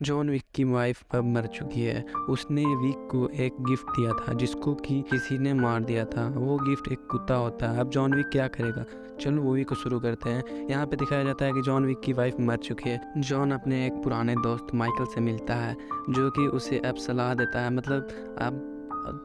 John Wick की wife अब मर चुकी है। उसने विक को एक गिफ्ट दिया था जिसको कि किसी ने मार दिया था। वो गिफ्ट एक कुत्ता होता है। अब जॉन विक क्या करेगा? चलो मूवी को शुरू करते हैं। यहाँ पे दिखाया जाता है कि जॉन विक की वाइफ मर चुकी है। जॉन अपने एक पुराने दोस्त माइकल से मिलता है जो कि उसे अब सलाह देता है, मतलब अब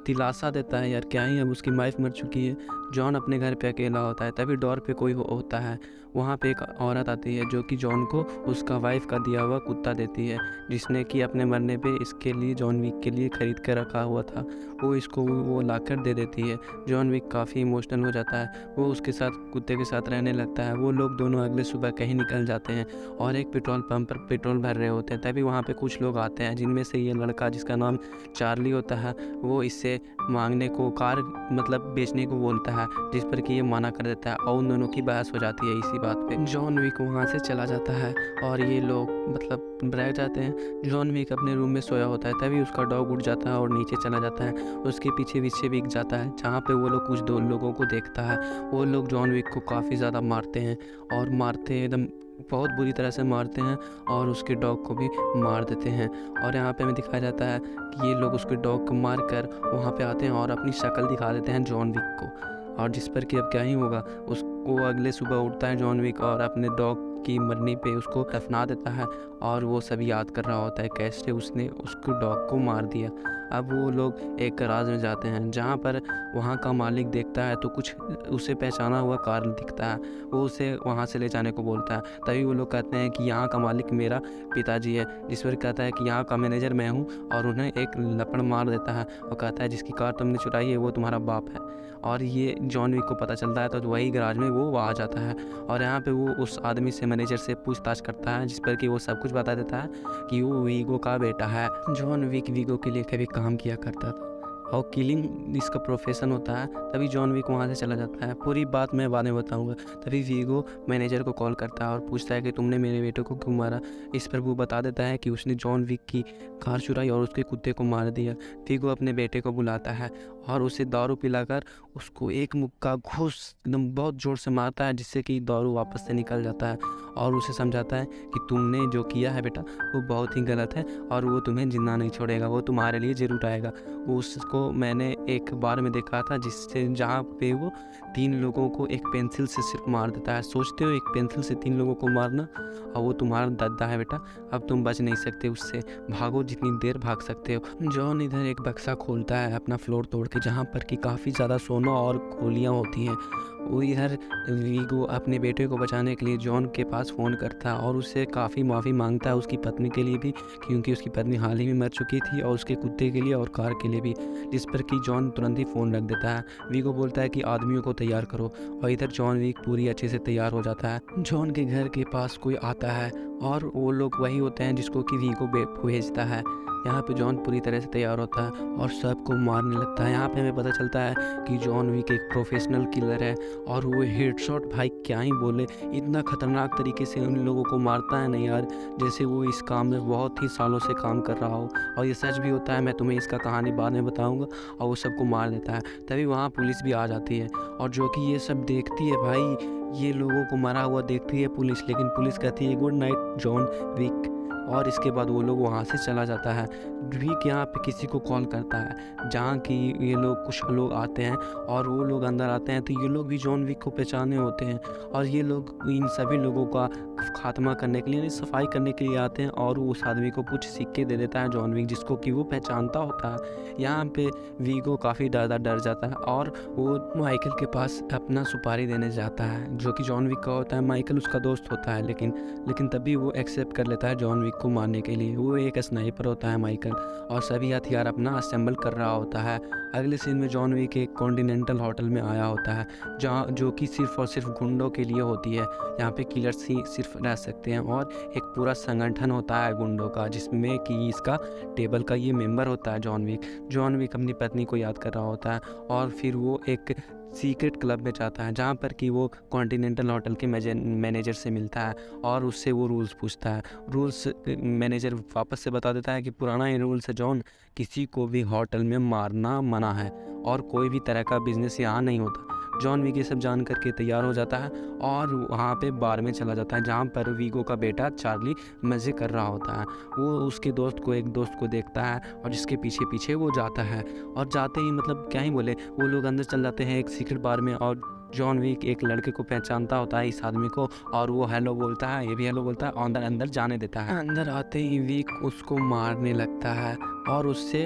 दिलासा देता है यार, क्या ही, अब उसकी वाइफ मर चुकी है। जॉन अपने घर पे अकेला होता है, तभी डोर पे कोई होता है। वहाँ पे एक औरत आती है जो कि जॉन को उसका वाइफ का दिया हुआ कुत्ता देती है, जिसने कि अपने मरने पे इसके लिए, जॉन विक के लिए ख़रीद कर रखा हुआ था। वो इसको वो लाकर दे देती है। जॉन विक काफ़ी इमोशनल हो जाता है। वो उसके साथ, कुत्ते के साथ रहने लगता है। वो लोग दोनों अगले सुबह कहीं निकल जाते हैं और एक पेट्रोल पंप पर पेट्रोल भर रहे होते हैं। तभी वहाँ पे कुछ लोग आते हैं, जिनमें से ये लड़का जिसका नाम चार्ली होता है, वो इससे मांगने को, कार मतलब बेचने को बोलता है, जिस पर कि ये मना कर देता है और उन दोनों की बहस हो जाती है इसी बात पे। जॉन विक वहाँ से चला जाता है और ये लोग मतलब रह जाते हैं। जॉन विक अपने रूम में सोया होता है, तभी उसका डॉग उठ जाता है और नीचे चला जाता है। उसके पीछे पीछे विक जाता है, जहाँ पे वो लोग कुछ दो लोगों को देखता है। वो लोग जॉन विक को काफ़ी ज़्यादा मारते हैं और मारते हैं एकदम बहुत बुरी तरह से मारते हैं और उसके डॉग को भी मार देते हैं। और यहाँ पे हमें दिखाया जाता है कि ये लोग उसके डॉग को मार कर वहाँ पे आते हैं और अपनी शक्ल दिखा देते हैं जॉन विक को, और जिस पर कि अब क्या ही होगा। उसको अगले सुबह उठता है जॉन विक और अपने डॉग की मरने पे उसको दफना देता है और वो सब याद कर रहा होता है कैसे उसने उसको डॉग को मार दिया। अब वो लोग एक गराज में जाते हैं, जहाँ पर वहाँ का मालिक देखता है तो कुछ उसे पहचाना हुआ कार दिखता है। वो उसे वहाँ से ले जाने को बोलता है। तभी वो लोग कहते हैं कि यहाँ का मालिक मेरा पिताजी है, जिस पर कहता है कि यहाँ का मैनेजर मैं हूँ, और उन्हें एक लपड़ मार देता है और कहता है जिसकी कार तुमने चुराई है वो तुम्हारा बाप है। और ये जॉन विक को पता चलता है तो वही गराज में वो आ जाता है और यहाँ पे वो उस आदमी से, मैनेजर से पूछताछ करता है, जिस पर कि वो सब कुछ बता देता है कि वो वीगो का बेटा है। जॉन विक वीगो के लिए कभी काम किया करता था और किलिंग इसका प्रोफेशन होता है। तभी जॉन विक वहाँ से चला जाता है। पूरी बात मैं बाद में बताऊँगा। तभी वीगो मैनेजर को कॉल करता है और पूछता है कि तुमने मेरे बेटे को क्यों मारा। इस पर वो बता देता है कि उसने जॉन विक की कार चुराई और उसके कुत्ते को मार दिया। वीगो अपने बेटे को बुलाता है और उसे दारू पिलाकर उसको एक मुक्का घूस एकदम बहुत ज़ोर से मारता है, जिससे कि दारू वापस से निकल जाता है और उसे समझाता है कि तुमने जो किया है बेटा वो बहुत ही गलत है और वो तुम्हें जिंदा नहीं छोड़ेगा, वो तुम्हारे लिए ज़रूर आएगा। उसको मैंने एक बार में देखा था जिससे, जहाँ पे वो 3 लोगों को एक पेंसिल से सिर्फ मार देता है। सोचते हो एक पेंसिल से 3 लोगों को मारना, और वो तुम्हारा दद्दा है बेटा, अब तुम बच नहीं सकते उससे, भागो जितनी देर भाग सकते हो। जॉन इधर एक बक्सा खोलता है अपना फ्लोर तोड़ के, जहाँ पर कि काफ़ी ज़्यादा सोना और गोलियाँ होती हैं। वो इधर वीगो अपने बेटे को बचाने के लिए जॉन के पास फ़ोन करता है और उससे काफ़ी माफ़ी मांगता है, उसकी पत्नी के लिए भी, क्योंकि उसकी पत्नी हाल ही में मर चुकी थी, और उसके कुत्ते के लिए और कार के लिए भी। जिस पर कि जॉन तुरंत ही फ़ोन रख देता है। वीगो बोलता है कि आदमियों को तैयार करो, और इधर जॉन विक पूरी अच्छे से तैयार हो जाता है। जॉन के घर के पास कोई आता है और वो लोग वही होते हैं जिसको कि वीगो भेजता है। यहाँ पे जॉन पूरी तरह से तैयार होता है और सबको मारने लगता है। यहाँ पे हमें पता चलता है कि जॉन विक एक प्रोफेशनल किलर है और वो हेडशॉट, भाई क्या ही बोले, इतना ख़तरनाक तरीके से उन लोगों को मारता है ना यार, जैसे वो इस काम में बहुत ही सालों से काम कर रहा हो। और ये सच भी होता है, मैं तुम्हें इसका कहानी बाद में बताऊँगा। और वो सबको मार देता है। तभी वहाँ पुलिस भी आ जाती है और जो कि ये सब देखती है, भाई ये लोगों को मरा हुआ देखती है पुलिस, लेकिन पुलिस कहती है गुड नाइट जॉन विक, और इसके बाद वो लोग वहाँ से चला जाता है। विक यहाँ पे किसी को कॉल करता है, जहाँ कि ये लोग, कुछ लोग आते हैं और वो लोग अंदर आते हैं, तो ये लोग भी जॉन विक को पहचाने होते हैं और ये लोग इन सभी लोगों का खात्मा करने के लिए, यानी सफाई करने के लिए आते हैं, और वो उस आदमी को कुछ सिक्के दे देता है जॉन विक, जिसको कि वो पहचानता होता है। यहाँ पे वीगो काफ़ी ज़्यादा डर जाता है और वो माइकल के पास अपना सुपारी देने जाता है, जो कि जॉन विक का होता है। माइकल उसका दोस्त होता है, लेकिन तभी वो एक्सेप्ट कर लेता है जॉन विक को मारने के लिए। वो एक स्नाइपर होता है माइकल, और सभी हथियार अपना असेंबल कर रहा होता है। अगले सीन में जॉन विक एक कॉन्टिनेंटल होटल में आया होता है, जहाँ जो कि सिर्फ और सिर्फ गुंडों के लिए होती है। यहाँ पे किलर्स ही सिर्फ रह सकते हैं और एक पूरा संगठन होता है गुंडों का, जिसमें कि इसका टेबल का ये मेंबर होता है जॉन विक। जॉन विक अपनी पत्नी को याद कर रहा होता है और फिर वो एक सीक्रेट क्लब में जाता है, जहाँ पर कि वो कॉन्टिनेंटल होटल के मैनेजर से मिलता है और उससे वो रूल्स पूछता है। रूल्स मैनेजर वापस से बता देता है कि पुराना ही रूल्स है जॉन, किसी को भी होटल में मारना मना है और कोई भी तरह का बिजनेस यहाँ नहीं होता। जॉन विक ये सब जान करके तैयार हो जाता है और वहाँ पे बार में चला जाता है जहाँ पर वीगो का बेटा चार्ली मज़े कर रहा होता है। वो उसके एक दोस्त को देखता है और जिसके पीछे पीछे वो जाता है और जाते ही मतलब क्या ही बोले, वो लोग अंदर चल जाते हैं एक सीक्रेट बार में और जॉन विक एक लड़के को पहचानता होता है, इस आदमी को, और वो हेलो बोलता है, ये भी हेलो बोलता है और अंदर जाने देता है। अंदर आते ही विक उसको मारने लगता है और उससे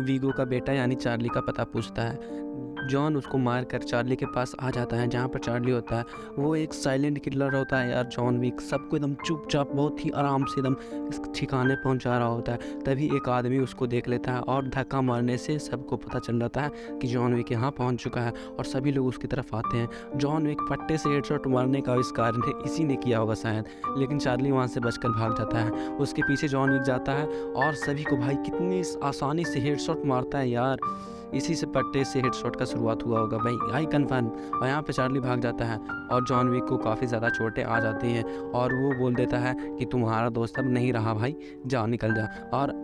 वीगो का बेटा यानी चार्ली का पता पूछता है। जॉन उसको मार कर चार्ली के पास आ जाता है जहाँ पर चार्ली होता है। वो एक साइलेंट किलर होता है यार जॉन विक, सबको एकदम चुपचाप बहुत ही आराम से एकदम इस ठिकाने पहुँचा रहा होता है। तभी एक आदमी उसको देख लेता है और धक्का मारने से सबको पता चल जाता है कि जॉन विक यहाँ पहुँच चुका है और सभी लोग उसकी तरफ आते हैं। जॉन विक पट्टे से हेडशॉट मारने का आविष्कार इसी ने किया होगा शायद, लेकिन चार्ली वहाँ से बचकर भाग जाता है। उसके पीछे जॉन विक जाता है और सभी को भाई कितनी आसानी से हेडशॉट मारता है यार, इसी से पट्टे से हेडशॉट का शुरुआत हुआ होगा भाई, आई कन्फर्म। और यहाँ पे चार्ली भाग जाता है और जॉन विक को काफ़ी ज़्यादा चोटें आ जाती हैं और वो बोल देता है कि तुम्हारा दोस्त अब नहीं रहा भाई, जाओ निकल जा। और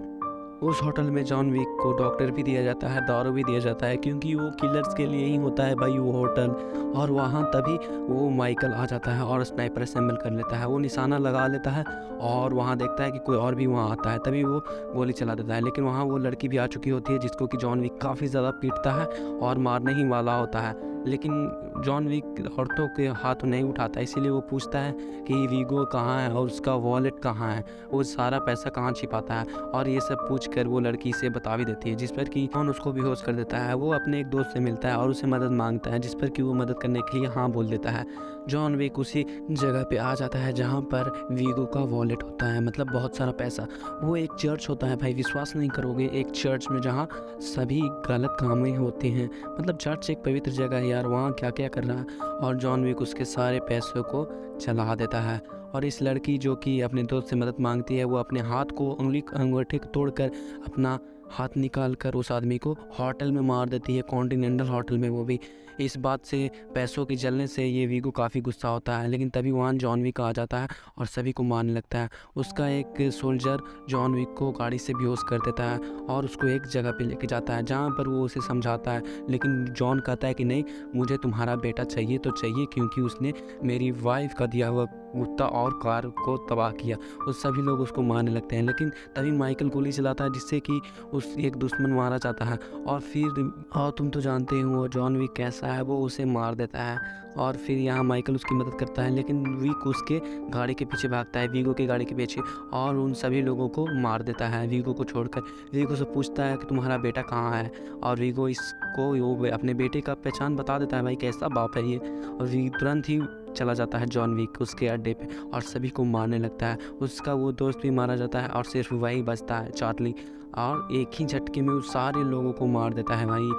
उस होटल में जॉन विक को डॉक्टर भी दिया जाता है, दारू भी दिया जाता है, क्योंकि वो किलर्स के लिए ही होता है भाई वो होटल। और वहाँ तभी वो माइकल आ जाता है और स्नाइपर असेंबल कर लेता है, वो निशाना लगा लेता है और वहाँ देखता है कि कोई और भी वहाँ आता है, तभी वो गोली चला देता है। लेकिन वहाँ वो लड़की भी आ चुकी होती है जिसको कि जॉन विक काफ़ी ज़्यादा पीटता है और मारने ही वाला होता है, लेकिन जॉन विक औरतों के हाथ नहीं उठाता, इसीलिए वो पूछता है कि वीगो कहाँ है और उसका वॉलेट कहाँ है, वो सारा पैसा कहाँ छिपाता है, और ये सब पूछकर वो लड़की से बता भी देती है, जिस पर कि जॉन उसको बेहोश कर देता है। वो अपने एक दोस्त से मिलता है और उसे मदद मांगता है, जिस पर कि वो मदद करने के लिए हाँ बोल देता है। जॉन विक उसी जगह पे आ जाता है जहाँ पर वीगो का वॉलेट होता है, मतलब बहुत सारा पैसा। वो एक चर्च होता है भाई, विश्वास नहीं करोगे, एक चर्च में जहाँ सभी गलत कामें होती हैं, मतलब चर्च एक पवित्र जगह है यार, वहाँ क्या क्या कर रहा है। और जॉन विक उसके सारे पैसों को चला देता है और इस लड़की जो कि अपने दोस्त से मदद मांगती है, वो अपने हाथ को अंगूठे तोड़कर अपना हाथ निकाल कर उस आदमी को होटल में मार देती है, कॉन्टिनेंटल होटल में, वो भी। इस बात से पैसों के जलने से ये वीगो काफ़ी गुस्सा होता है, लेकिन तभी वहाँ जॉन विक आ जाता है और सभी को मारने लगता है। उसका एक सोल्जर जॉन विक को गाड़ी से बेहोश कर देता है और उसको एक जगह पे लेके जाता है जहाँ पर वो उसे समझाता है, लेकिन जॉन कहता है कि नहीं, मुझे तुम्हारा बेटा चाहिए तो चाहिए, क्योंकि उसने मेरी वाइफ का दिया हुआ कुत्ता और कार को तबाह किया। उस सभी लोग उसको मारने लगते हैं, लेकिन तभी माइकल गोली चलाता है जिससे कि उस एक दुश्मन मारा जाता है। और तुम तो जानते हो जॉन विक कैसा है, वो उसे मार देता है और फिर यहाँ माइकल उसकी मदद करता है, लेकिन विक उसके गाड़ी के पीछे भागता है, वीगो की गाड़ी के पीछे, और उन सभी लोगों को मार देता है वीगो को छोड़कर। वीगो से पूछता है कि तुम्हारा बेटा कहाँ है, और वीगो इसको वो अपने बेटे का पहचान बता देता है, भाई कैसा बाप है ये। और वीगो तुरंत ही चला जाता है जॉन विक उसके अड्डे पे और सभी को मारने लगता है। उसका वो दोस्त भी मारा जाता है और सिर्फ वही बचता है, चार्ली, और एक ही झटके में उस सारे लोगों को मार देता है भाई।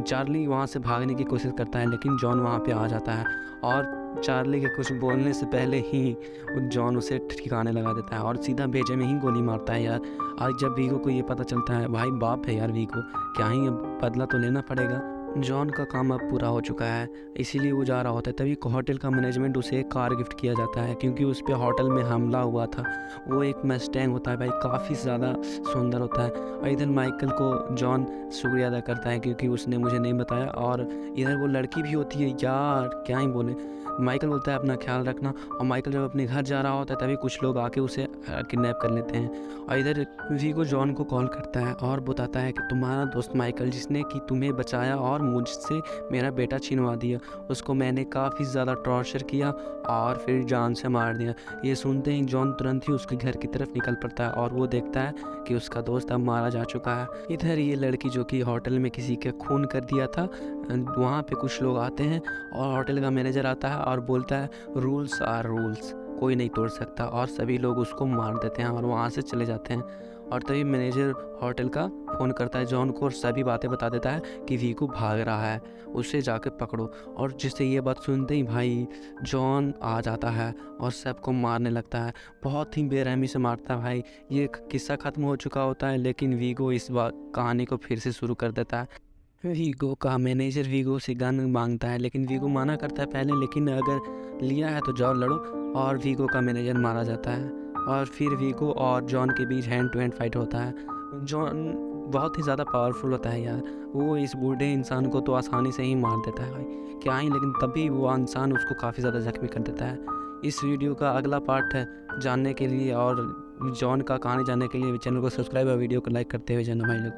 चार्ली वहाँ से भागने की कोशिश करता है, लेकिन जॉन वहाँ पे आ जाता है और चार्ली के कुछ बोलने से पहले ही जॉन उसे ठिकाने लगा देता है और सीधा भेजे में ही गोली मारता है यार। आज जब वीगो को ये पता चलता है, भाई बाप है यार वीगो, क्या ही अब बदला तो लेना पड़ेगा। जॉन का काम अब पूरा हो चुका है, इसीलिए वो जा रहा होता है, तभी होटल का मैनेजमेंट उसे एक कार गिफ्ट किया जाता है, क्योंकि उस पर होटल में हमला हुआ था। वो एक मस्टैंग होता है भाई, काफ़ी ज़्यादा सुंदर होता है। और इधर माइकल को जॉन शुक्रिया अदा करता है क्योंकि उसने मुझे नहीं बताया, और इधर वो लड़की भी होती है यार, क्या ही बोले। माइकल बोलता है अपना ख्याल रखना, और माइकल जब अपने घर जा रहा होता है तभी कुछ लोग आके उसे किडनैप कर लेते हैं। और इधर वीगो जॉन को कॉल करता है और बताता है कि तुम्हारा दोस्त माइकल, जिसने कि तुम्हें बचाया और मुझसे मेरा बेटा छिनवा दिया, उसको मैंने काफ़ी ज़्यादा टॉर्चर किया और फिर जान से मार दिया। ये सुनते ही जॉन तुरंत ही उसके घर की तरफ निकल पड़ता है और वो देखता है कि उसका दोस्त अब मारा जा चुका है। इधर ये लड़की जो कि होटल में किसी के खून कर दिया था, वहाँ पे कुछ लोग आते हैं और होटल का मैनेजर आता है और बोलता है रूल्स आर रूल्स, कोई नहीं तोड़ सकता, और सभी लोग उसको मार देते हैं और वहाँ से चले जाते हैं। और तभी मैनेजर होटल का फ़ोन करता है जॉन को और सभी बातें बता देता है कि वीगो भाग रहा है, उसे जाकर पकड़ो। और जिससे ये बात सुनते ही भाई जॉन आ जाता है और सबको मारने लगता है, बहुत ही बेरहमी से मारता है भाई। ये किस्सा ख़त्म हो चुका होता है, लेकिन वीगो इस बार कहानी को फिर से शुरू कर देता है। वीगो का मैनेजर वीगो से गन मांगता है, लेकिन वीगो मना करता है पहले, लेकिन अगर लिया है तो जाओ लड़ो, और वीगो का मैनेजर मारा जाता है। और फिर वीगो और जॉन के बीच हैंड टू हैंड फाइट होता है। जॉन बहुत ही ज़्यादा पावरफुल होता है यार। वो इस बूढ़े इंसान को तो आसानी से ही मार देता है भाई, क्या ही, लेकिन तभी वो इंसान उसको काफ़ी ज़्यादा ज़ख्मी कर देता है। इस वीडियो का अगला पार्ट है जानने के लिए और जॉन का कहानी जानने के लिए चैनल को सब्सक्राइब और वीडियो को लाइक करते हुए जाना भाई लोग।